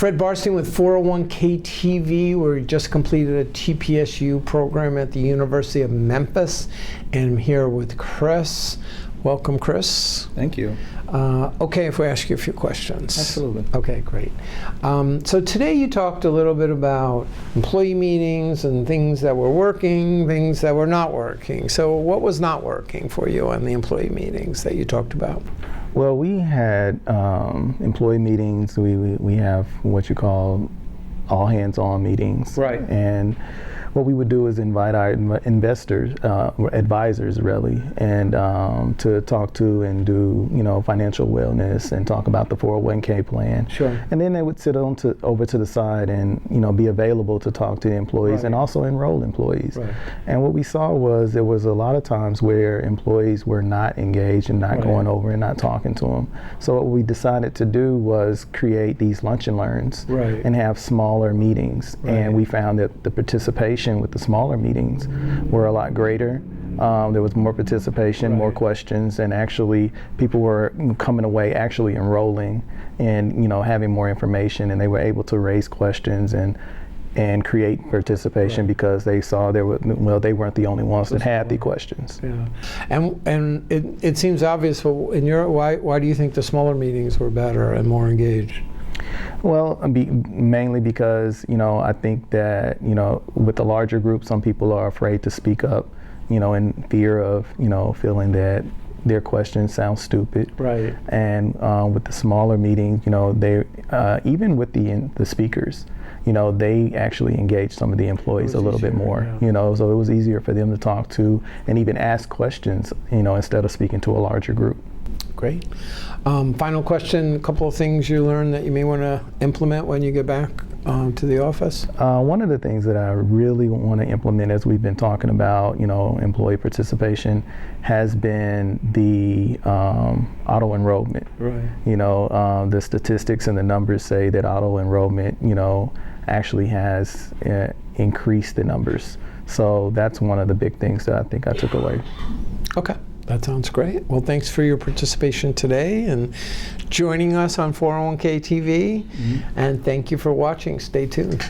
Fred Barstein with 401k TV. We just completed a TPSU program at the University of Memphis, and I'm here with Chris. Welcome, Chris. Thank you. Okay, if we ask you a few questions. Absolutely. Okay, great. So today you talked a little bit about employee meetings and things that were working, things that were not working. So what was not working for you on the employee meetings that you talked about? Well, we had employee meetings. We have what you call all hands-on meetings. Right. And what we would do is invite our investors, advisors really, and to talk to and do, financial wellness and talk about the 401k plan. Sure. And then they would sit over to the side and, be available to talk to the employees. Right. And also enroll employees. Right. And what we saw was there was a lot of times where employees were not engaged and not Right. going over and not talking to them. So what we decided to do was create these lunch and learns. Right. And have smaller meetings. Right. And we found that the participation with the smaller meetings were a lot greater. There was more participation, Right. more questions, and actually people were coming away actually enrolling and having more information, and they were able to raise questions and create participation. Right. Because they saw they weren't the only ones that had the questions. Yeah, and it seems obvious. Why do you think the smaller meetings were better and more engaged? Well, mainly because, I think that, with the larger group, some people are afraid to speak up, in fear of, feeling that their questions sound stupid. Right. And with the smaller meetings, they, even with the speakers, they actually engage some of the employees a little bit more, yeah. So it was easier for them to talk to and even ask questions, instead of speaking to a larger group. Great. Final question, a couple of things you learned that you may want to implement when you get back to the office? One of the things that I really want to implement, as we've been talking about, employee participation, has been the auto enrollment. Right. The statistics and the numbers say that auto enrollment, actually has increased the numbers. So that's one of the big things that I think I took away. Okay. That sounds great. Well, thanks for your participation today and joining us on 401k TV. Mm-hmm. And thank you for watching. Stay tuned.